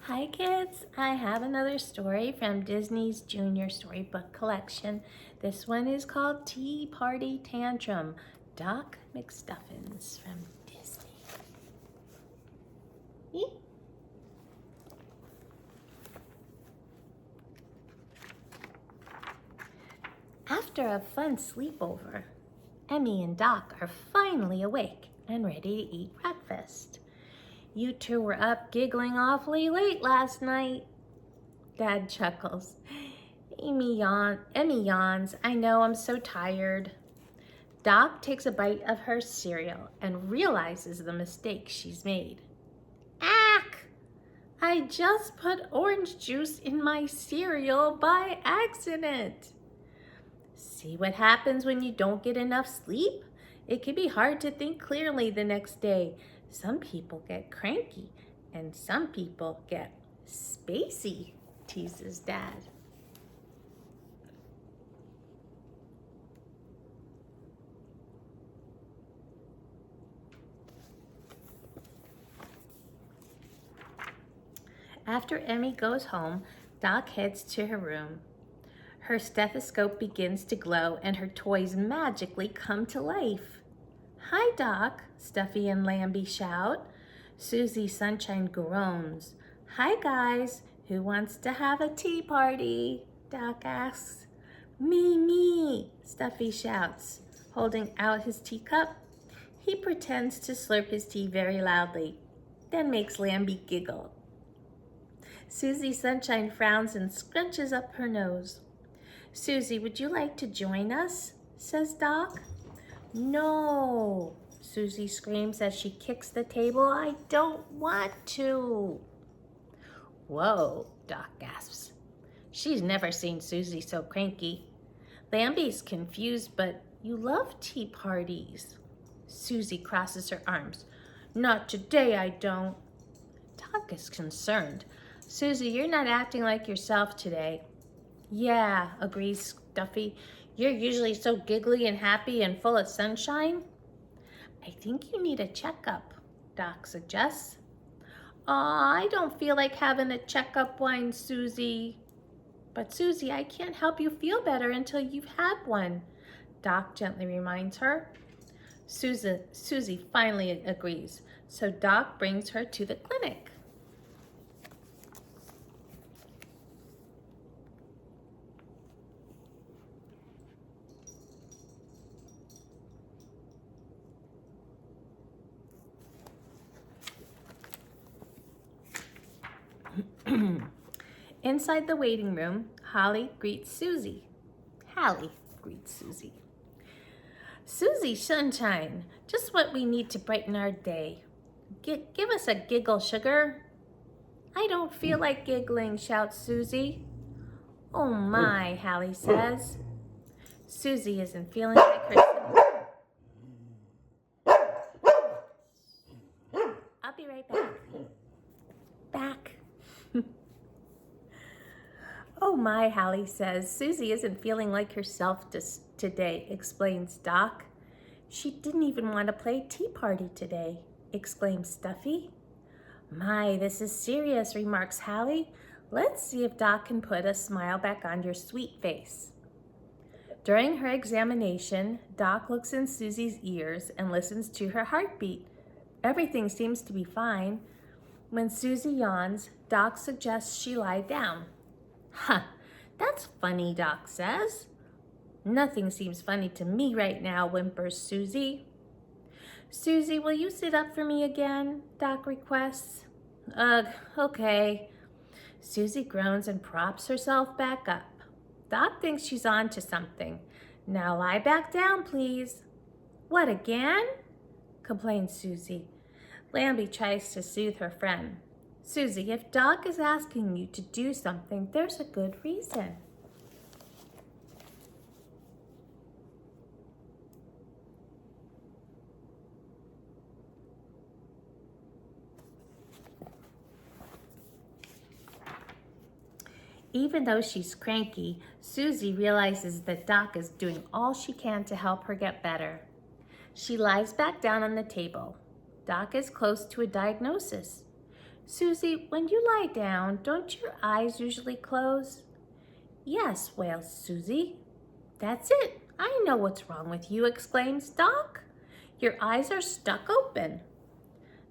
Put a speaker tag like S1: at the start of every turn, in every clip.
S1: Hi kids, I have another story from Disney's Junior Storybook Collection. This one is called Tea Party Tantrum, Doc McStuffins from Disney. After a fun sleepover, Emmy and Doc are finally awake and ready to eat breakfast. You two were up giggling awfully late last night. Dad chuckles. Emmy yawns. I know, I'm so tired. Doc takes a bite of her cereal and realizes the mistake she's made. Ack! I just put orange juice in my cereal by accident. See what happens when you don't get enough sleep? It can be hard to think clearly the next day. Some people get cranky and some people get spacey, teases Dad. After Emmy goes home, Doc heads to her room. Her stethoscope begins to glow and her toys magically come to life. Hi, Doc, Stuffy and Lambie shout. Susie Sunshine groans. Hi, guys. Who wants to have a tea party? Doc asks. Me, Stuffy shouts, holding out his teacup. He pretends to slurp his tea very loudly, then makes Lambie giggle. Susie Sunshine frowns and scrunches up her nose. Susie, would you like to join us? Says Doc. No, Susie screams as she kicks the table. I don't want to. Whoa, Doc gasps. She's never seen Susie so cranky. Lambie's confused, but you love tea parties. Susie crosses her arms. Not today, I don't. Doc is concerned. Susie, you're not acting like yourself today. Yeah, agrees Stuffy. You're usually so giggly and happy and full of sunshine. I think you need a checkup, Doc suggests. Aw, I don't feel like having a checkup, whines Susie. But Susie, I can't help you feel better until you've had one, Doc gently reminds her. Susie finally agrees, so Doc brings her to the clinic. Inside the waiting room, Hallie greets Susie. Susie Sunshine, just what we need to brighten our day. Give us a giggle, sugar. I don't feel like giggling, shouts Susie. Oh my, Hallie says. Susie isn't feeling like herself. I'll be right back. Oh my, Hallie says. Susie isn't feeling like herself today, explains Doc. She didn't even want to play tea party today, exclaims Stuffy. My, this is serious, remarks Hallie. Let's see if Doc can put a smile back on your sweet face. During her examination, Doc looks in Susie's ears and listens to her heartbeat. Everything seems to be fine. When Susie yawns, Doc suggests she lie down. Huh, that's funny, Doc says. Nothing seems funny to me right now, whimpers Susie. Susie, will you sit up for me again? Doc requests. Ugh, okay. Susie groans and props herself back up. Doc thinks she's on to something. Now lie back down, please. What, again? Complains Susie. Lambie tries to soothe her friend. Susie, if Doc is asking you to do something, there's a good reason. Even though she's cranky, Susie realizes that Doc is doing all she can to help her get better. She lies back down on the table. Doc is close to a diagnosis. Susie, when you lie down, don't your eyes usually close? Yes, wails Susie. That's it. I know what's wrong with you, exclaims Doc. Your eyes are stuck open.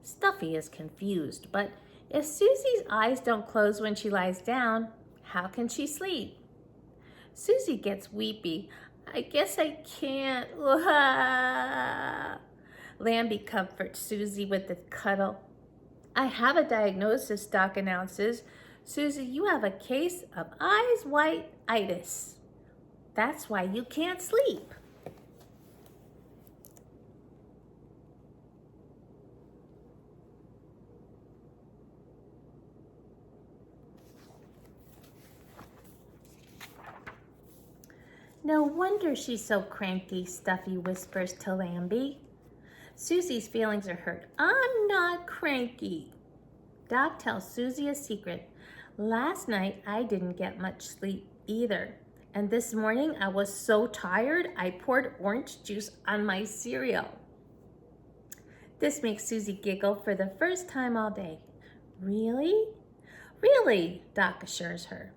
S1: Stuffy is confused, but if Susie's eyes don't close when she lies down, how can she sleep? Susie gets weepy. I guess I can't. Lambie comforts Susie with a cuddle. I have a diagnosis, Doc announces. Susie, you have a case of eyes white-itis. That's why you can't sleep. No wonder she's so cranky, Stuffy whispers to Lambie. Susie's feelings are hurt. I'm not cranky. Doc tells Susie a secret. Last night, I didn't get much sleep either. And this morning, I was so tired, I poured orange juice on my cereal. This makes Susie giggle for the first time all day. Really? Really, Doc assures her.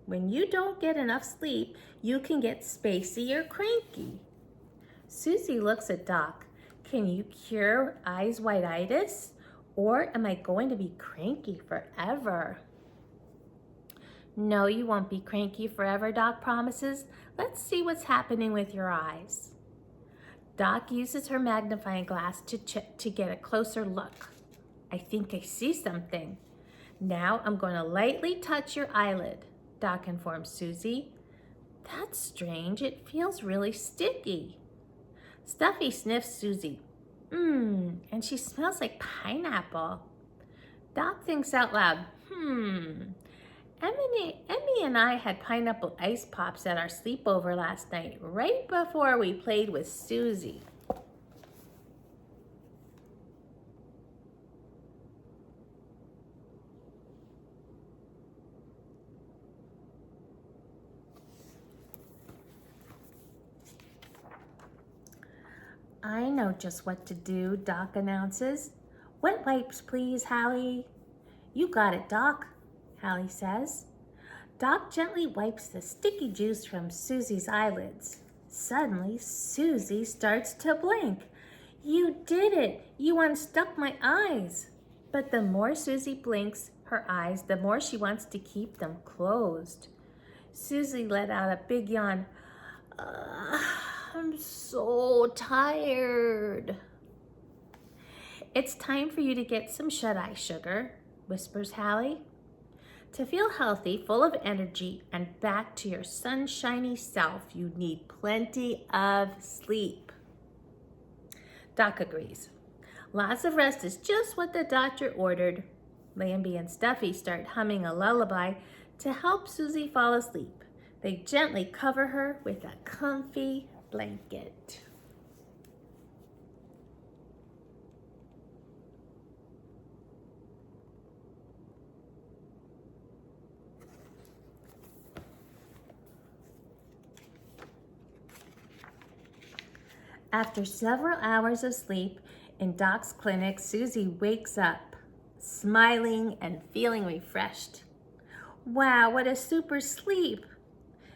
S1: When you don't get enough sleep, you can get spacey or cranky. Susie looks at Doc. Can you cure eyes white-itis? Or am I going to be cranky forever? No, you won't be cranky forever, Doc promises. Let's see what's happening with your eyes. Doc uses her magnifying glass to get a closer look. I think I see something. Now I'm going to lightly touch your eyelid, Doc informs Susie. That's strange. It feels really sticky. Stuffy sniffs Susie. And she smells like pineapple. Doc thinks out loud. Emmy and I had pineapple ice pops at our sleepover last night, right before we played with Susie. I know just what to do, Doc announces. Wet wipes, please, Hallie. You got it, Doc, Hallie says. Doc gently wipes the sticky juice from Susie's eyelids. Suddenly, Susie starts to blink. You did it! You unstuck my eyes! But the more Susie blinks her eyes, the more she wants to keep them closed. Susie let out a big yawn. I'm so tired. It's time for you to get some shut-eye sugar, whispers Hallie. To feel healthy, full of energy, and back to your sunshiny self, you need plenty of sleep. Doc agrees. Lots of rest is just what the doctor ordered. Lambie and Stuffy start humming a lullaby to help Susie fall asleep. They gently cover her with a comfy blanket. After several hours of sleep in Doc's clinic, Susie wakes up, smiling and feeling refreshed. Wow, what a super sleep!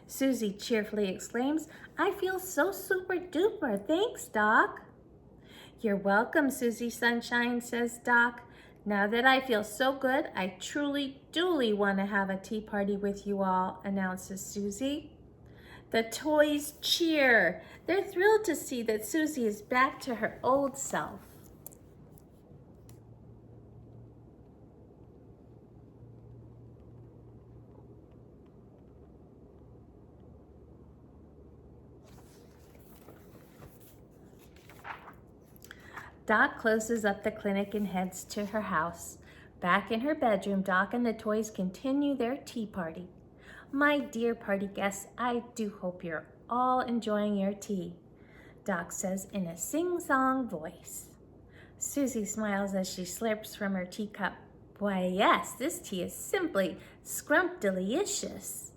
S1: Susie cheerfully exclaims, I feel so super duper. Thanks, Doc. You're welcome, Susie Sunshine, says Doc. Now that I feel so good, I truly, duly want to have a tea party with you all, announces Susie. The toys cheer. They're thrilled to see that Susie is back to her old self. Doc closes up the clinic and heads to her house. Back in her bedroom, Doc and the toys continue their tea party. My dear party guests, I do hope you're all enjoying your tea, Doc says in a sing-song voice. Susie smiles as she slurps from her teacup. Why, yes, this tea is simply scrumptious.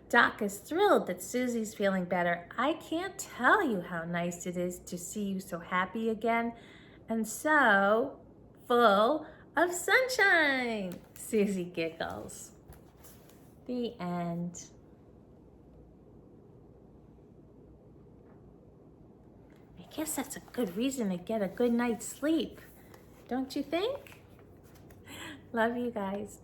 S1: Doc is thrilled that Susie's feeling better. I can't tell you how nice it is to see you so happy again and so full of sunshine. Susie giggles. The end. I guess that's a good reason to get a good night's sleep. Don't you think? Love you guys.